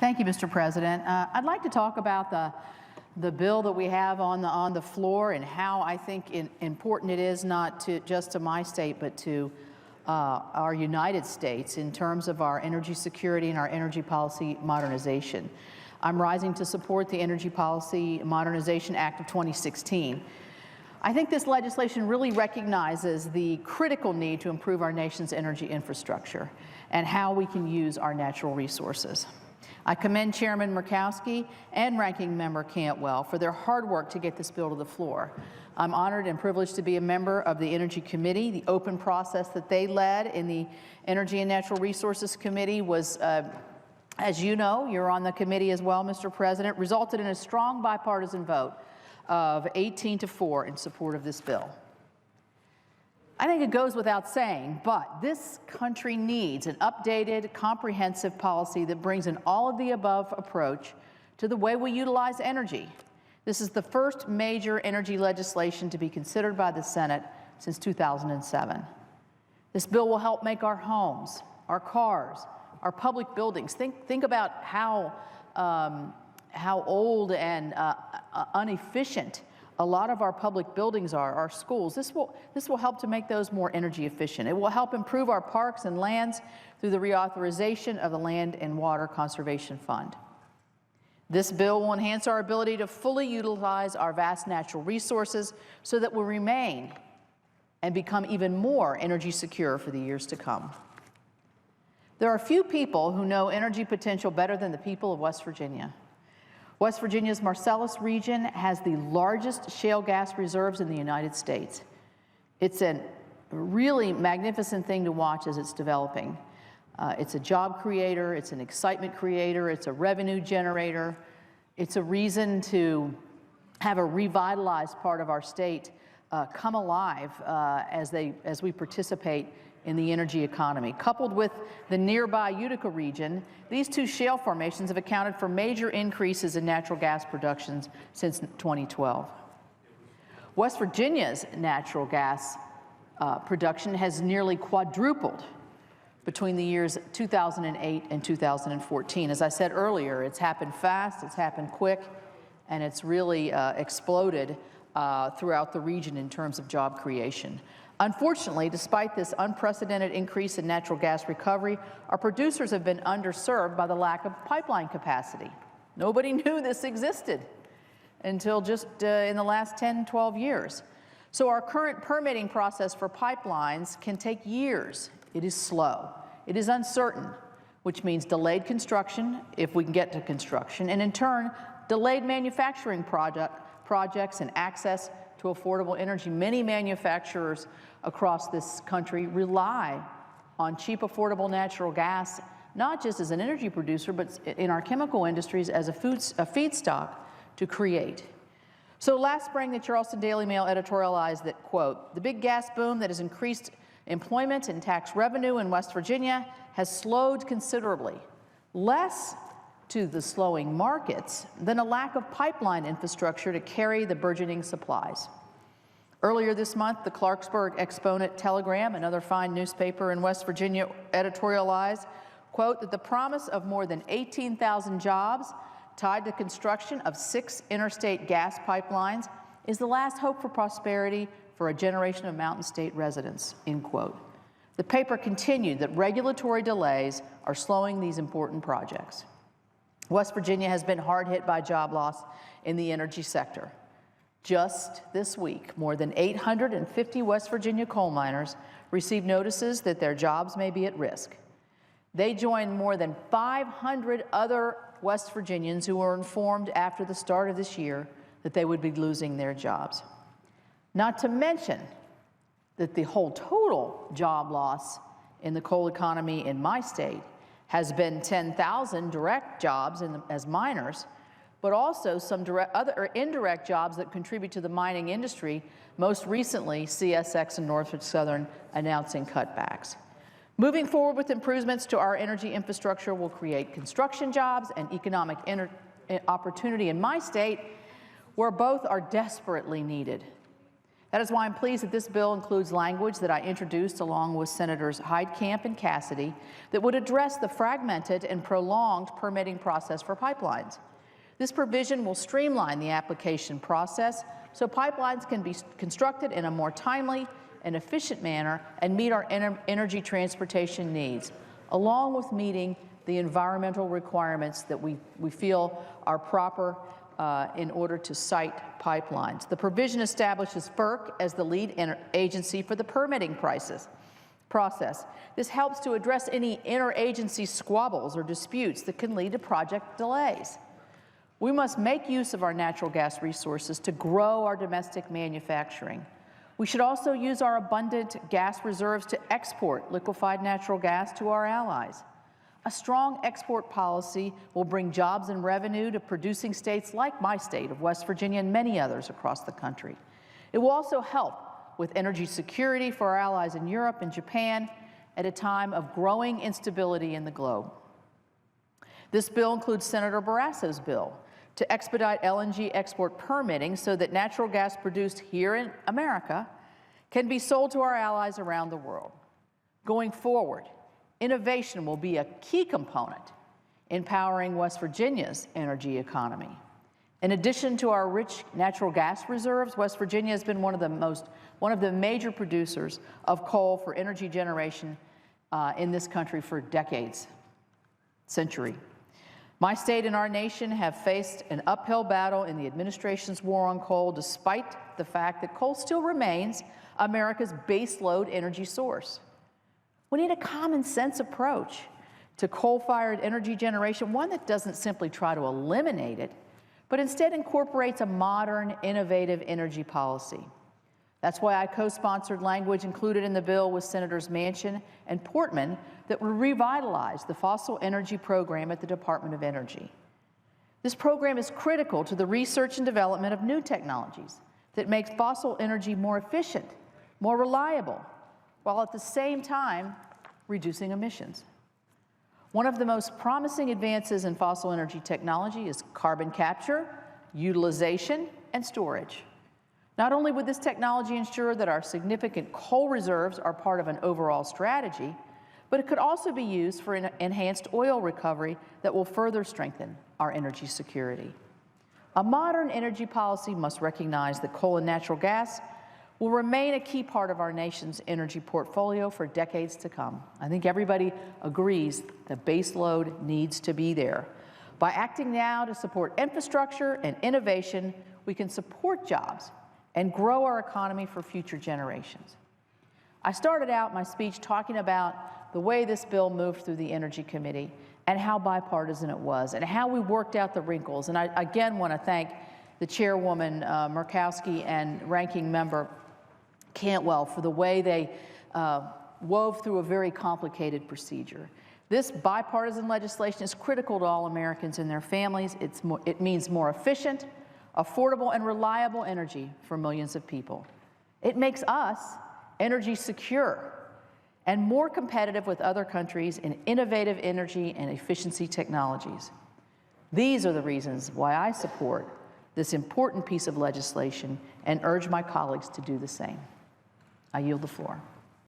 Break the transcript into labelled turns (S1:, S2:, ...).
S1: Thank you, Mr. President. I'd like to talk about the bill that we have on the floor and how I think important it is not just to my state, but to our United States in terms of our energy security and our energy policy modernization. I'm rising to support the Energy Policy Modernization Act of 2016. I think this legislation really recognizes the critical need to improve our nation's energy infrastructure and how we can use our natural resources. I commend Chairman Murkowski and Ranking Member Cantwell for their hard work to get this bill to the floor. I'm honored and privileged to be a member of the Energy Committee. The open process that they led in the Energy and Natural Resources Committee was, as you know, you're on the committee as well, Mr. President, resulted in a strong bipartisan vote of 18-4 in support of this bill. I think it goes without saying, but this country needs an updated, comprehensive policy that brings an all-of-the-above approach to the way we utilize energy. This is the first major energy legislation to be considered by the Senate since 2007. This bill will help make our homes, our cars, our public buildings. Think about how old and inefficient a lot of our public buildings are, our schools. This will help to make those more energy efficient. It will help improve our parks and lands through the reauthorization of the Land and Water Conservation Fund. This bill will enhance our ability to fully utilize our vast natural resources so that we'll remain and become even more energy secure for the years to come. There are few people who know energy potential better than the people of West Virginia. West Virginia's Marcellus region has the largest shale gas reserves in the United States. It's a really magnificent thing to watch as it's developing. It's a job creator, it's an excitement creator, it's a revenue generator, it's a reason to have a revitalized part of our state come alive as we participate in the energy economy. Coupled with the nearby Utica region, these two shale formations have accounted for major increases in natural gas productions since 2012. West Virginia's natural gas production has nearly quadrupled between the years 2008 and 2014. As I said earlier, it's happened fast, it's happened quick, and it's really exploded throughout the region in terms of job creation. Unfortunately, despite this unprecedented increase in natural gas recovery, our producers have been underserved by the lack of pipeline capacity. Nobody knew this existed until just in the last 10, 12 years. So our current permitting process for pipelines can take years. It is slow. It is uncertain, which means delayed construction, if we can get to construction, and in turn, delayed manufacturing projects and access to affordable energy. Many manufacturers across this country rely on cheap, affordable natural gas, not just as an energy producer, but in our chemical industries as a feedstock to create. So last spring, the Charleston Daily Mail editorialized that, quote, "The big gas boom that has increased employment and tax revenue in West Virginia has slowed considerably, less to the slowing markets than a lack of pipeline infrastructure to carry the burgeoning supplies." Earlier this month, the Clarksburg Exponent Telegram, another fine newspaper in West Virginia, editorialized, quote, that the promise of more than 18,000 jobs tied to construction of 6 interstate gas pipelines is the last hope for prosperity for a generation of Mountain State residents, end quote. The paper continued that regulatory delays are slowing these important projects. West Virginia has been hard hit by job loss in the energy sector. Just this week, more than 850 West Virginia coal miners received notices that their jobs may be at risk. They joined more than 500 other West Virginians who were informed after the start of this year that they would be losing their jobs. Not to mention that the whole total job loss in the coal economy in my state has been 10,000 direct jobs as miners, but also some indirect jobs that contribute to the mining industry, most recently CSX and Norfolk Southern announcing cutbacks. Moving forward with improvements to our energy infrastructure will create construction jobs and economic opportunity in my state, where both are desperately needed. That is why I'm pleased that this bill includes language that I introduced along with Senators Heitkamp and Cassidy that would address the fragmented and prolonged permitting process for pipelines. This provision will streamline the application process so pipelines can be constructed in a more timely and efficient manner and meet our energy transportation needs, along with meeting the environmental requirements that we feel are proper in order to site pipelines. The provision establishes FERC as the lead agency for the permitting process. This helps to address any interagency squabbles or disputes that can lead to project delays. We must make use of our natural gas resources to grow our domestic manufacturing. We should also use our abundant gas reserves to export liquefied natural gas to our allies. A strong export policy will bring jobs and revenue to producing states like my state of West Virginia and many others across the country. It will also help with energy security for our allies in Europe and Japan at a time of growing instability in the globe. This bill includes Senator Barrasso's bill to expedite LNG export permitting so that natural gas produced here in America can be sold to our allies around the world. Going forward, innovation will be a key component in powering West Virginia's energy economy. In addition to our rich natural gas reserves, West Virginia has been one of the major producers of coal for energy generation in this country for decades, century. My state and our nation have faced an uphill battle in the administration's war on coal, despite the fact that coal still remains America's baseload energy source. We need a common sense approach to coal-fired energy generation, one that doesn't simply try to eliminate it, but instead incorporates a modern, innovative energy policy. That's why I co-sponsored language included in the bill with Senators Manchin and Portman that will revitalize the fossil energy program at the Department of Energy. This program is critical to the research and development of new technologies that make fossil energy more efficient, more reliable, while at the same time reducing emissions. One of the most promising advances in fossil energy technology is carbon capture, utilization, and storage. Not only would this technology ensure that our significant coal reserves are part of an overall strategy, but it could also be used for enhanced oil recovery that will further strengthen our energy security. A modern energy policy must recognize that coal and natural gas will remain a key part of our nation's energy portfolio for decades to come. I think everybody agrees the base load needs to be there. By acting now to support infrastructure and innovation, we can support jobs and grow our economy for future generations. I started out my speech talking about the way this bill moved through the Energy Committee and how bipartisan it was and how we worked out the wrinkles. And I again want to thank the chairwoman, Murkowski, and ranking member Cantwell for the way they wove through a very complicated procedure. This bipartisan legislation is critical to all Americans and their families. It means more efficient, affordable, and reliable energy for millions of people. It makes us energy secure and more competitive with other countries in innovative energy and efficiency technologies. These are the reasons why I support this important piece of legislation and urge my colleagues to do the same. I yield the floor.